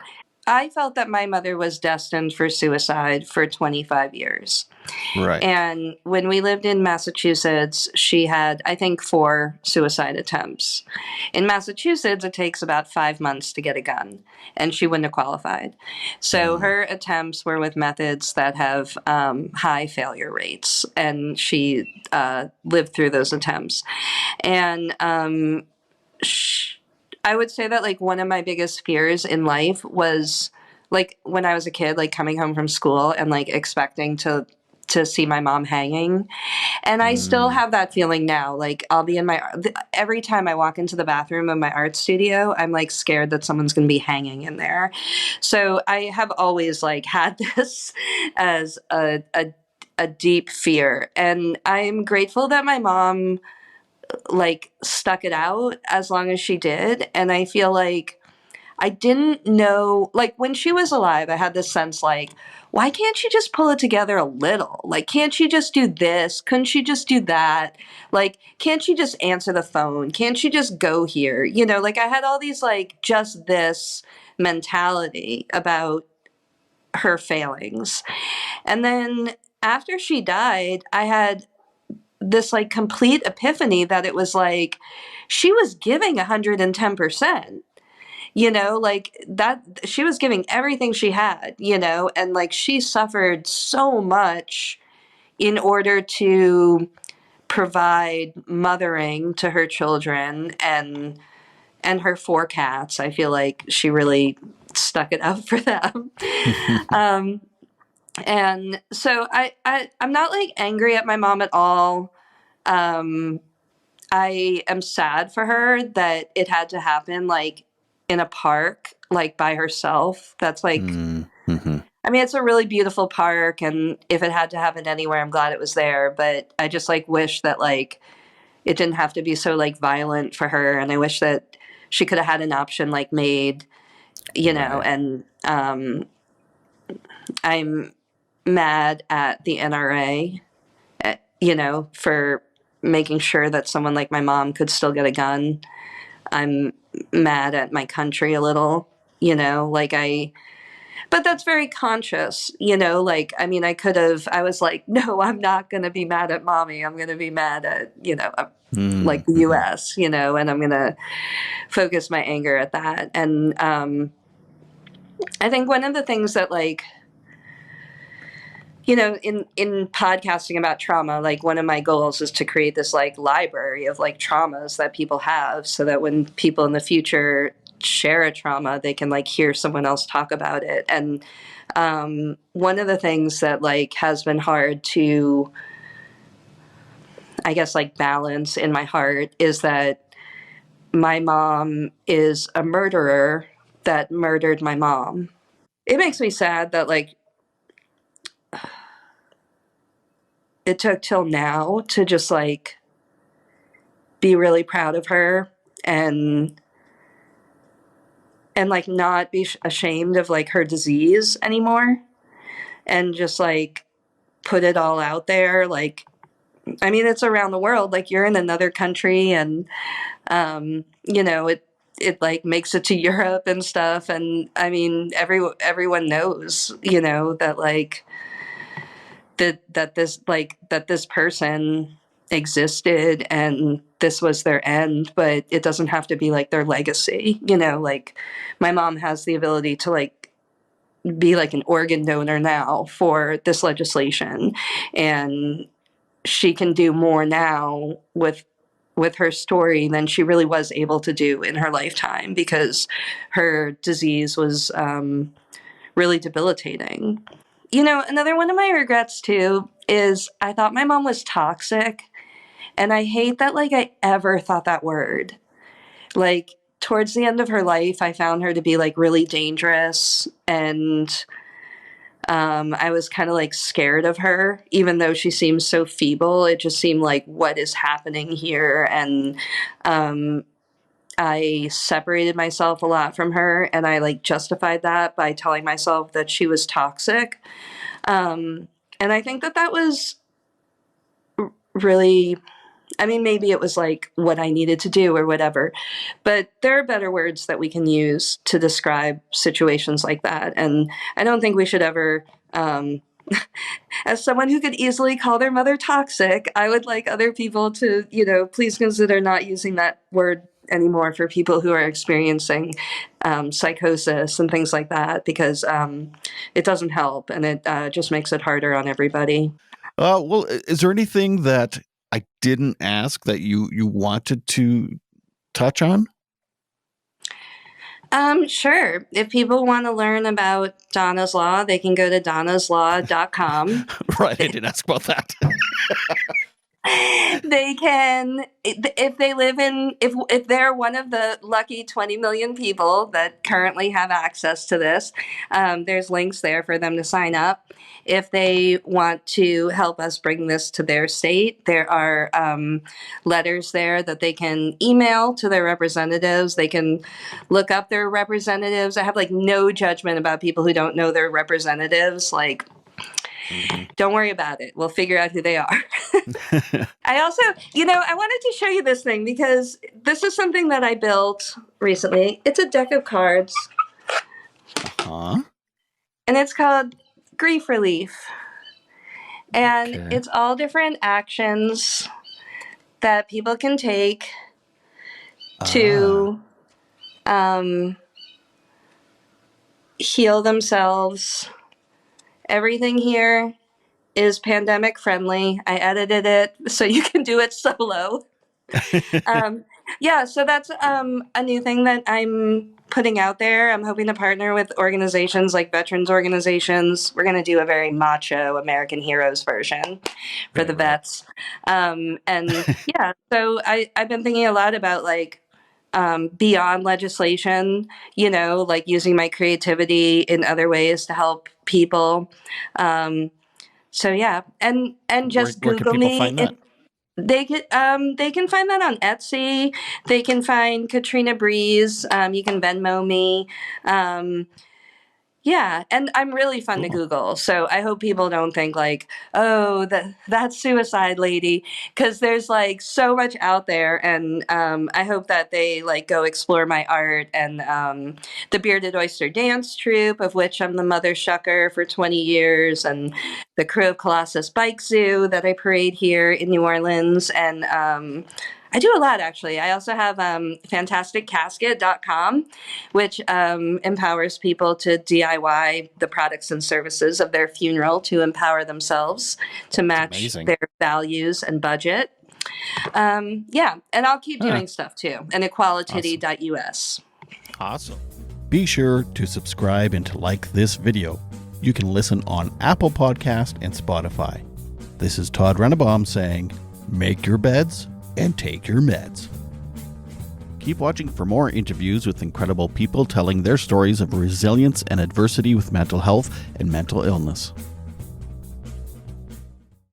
I felt that my mother was destined for suicide for 25 years. Right. And when we lived in Massachusetts, she had, I think, 4 suicide attempts. In Massachusetts, it takes about 5 months to get a gun, and she wouldn't have qualified. So Mm. her attempts were with methods that have high failure rates, and she lived through those attempts. And I would say that like one of my biggest fears in life was like when I was a kid, like coming home from school and like expecting to see my mom hanging. And I still Mm. have that feeling now. Like I'll be in my every time I walk into the bathroom of my art studio, I'm like scared that someone's going to be hanging in there. So I have always like had this as a deep fear, and I'm grateful that my mom like stuck it out as long as she did. And I feel like I didn't know, like when she was alive, I had this sense like, why can't she just pull it together a little? Like, can't she just do this? Couldn't she just do that? Like, can't she just answer the phone? Can't she just go here? You know, like I had all these like just this mentality about her failings. And then after she died, I had this like complete epiphany that it was like she was giving 110%, you know, like that she was giving everything she had, you know, and like she suffered so much in order to provide mothering to her children and her four cats. I feel like she really stuck it out for them. um and so I'm not like angry at my mom at all. um I am sad for her that it had to happen like in a park, like by herself. That's like, Mm-hmm. I mean, it's a really beautiful park. And if it had to happen anywhere, I'm glad it was there. But I just like wish that like it didn't have to be so like violent for her. And I wish that she could have had an option like made, you know, Right. and I'm mad at the NRA, you know, for making sure that someone like my mom could still get a gun. I'm mad at my country a little, you know, like but that's very conscious, you know, like, I mean, I was like, no, I'm not going to be mad at mommy. I'm going to be mad at, you know, like the Mm-hmm. US, you know, and I'm going to focus my anger at that. And I think one of the things that like, you know, in podcasting about trauma, like one of my goals is to create this like library of like traumas that people have, so that when people in the future share a trauma, they can like hear someone else talk about it. And one of the things that like has been hard to, I guess, like balance in my heart is that my mom is a murderer that murdered my mom. It makes me sad that like it took till now to just like be really proud of her and like not be ashamed of like her disease anymore, and just like put it all out there. Like, I mean, it's around the world, like you're in another country, and you know, it like makes it to Europe and stuff. And I mean, everyone knows, you know, that like that this person existed and this was their end, but it doesn't have to be like their legacy, you know. Like my mom has the ability to like be like an organ donor now for this legislation, and she can do more now with her story than she really was able to do in her lifetime, because her disease was really debilitating. You know, another one of my regrets too is I thought my mom was toxic, and I hate that like I ever thought that word. Like towards the end of her life, I found her to be like really dangerous, and I was kind of like scared of her, even though she seems so feeble. It just seemed like, what is happening here? And um, I separated myself a lot from her, and I like justified that by telling myself that she was toxic. And I think that that was really, I mean, maybe it was like what I needed to do or whatever, but there are better words that we can use to describe situations like that. And I don't think we should ever, as someone who could easily call their mother toxic, I would like other people to, you know, please consider not using that word anymore for people who are experiencing psychosis and things like that, because it doesn't help, and it just makes it harder on everybody. Well, is there anything that I didn't ask that you wanted to touch on? Sure. If people want to learn about Donna's Law, they can go to donnaslaw.com. Right, I didn't ask about that. They can, if they live in, if they're one of the lucky 20 million people that currently have access to this, there's links there for them to sign up. If they want to help us bring this to their state, there are letters there that they can email to their representatives. They can look up their representatives. I have like no judgment about people who don't know their representatives. Like, don't worry about it. We'll figure out who they are. I also, I wanted to show you this thing because this is something that I built recently. It's a deck of cards. Huh? And it's called Grief Relief. And Okay. it's all different actions that people can take to heal themselves. Everything here is pandemic friendly. I edited it so you can do it solo. So that's a new thing that I'm putting out there. I'm hoping to partner with organizations like veterans organizations. We're going to do a very macho American Heroes version for the vets. So I've been thinking a lot about like beyond legislation, like using my creativity in other ways to help people. And just Where can Google people me. find that? They can find that on Etsy. They can find Katrina Brees. You can Venmo me. And I'm really fun to Google. So I hope people don't think like, oh, that's suicide lady, because there's like so much out there. And I hope that they like go explore my art and the Bearded Oyster Dance Troupe, of which I'm the mother shucker for 20 years, and the Crew of Colossus Bike Zoo that I parade here in New Orleans. And I do a lot, actually. I also have fantasticcasket.com, which empowers people to DIY the products and services of their funeral to empower themselves to match their values and budget. And I'll keep doing stuff too. And equality.us. Awesome. Be sure to subscribe and to like this video. You can listen on Apple Podcast and Spotify. This is Todd Rennebaum saying, make your beds and take your meds. Keep watching for more interviews with incredible people telling their stories of resilience and adversity with mental health and mental illness.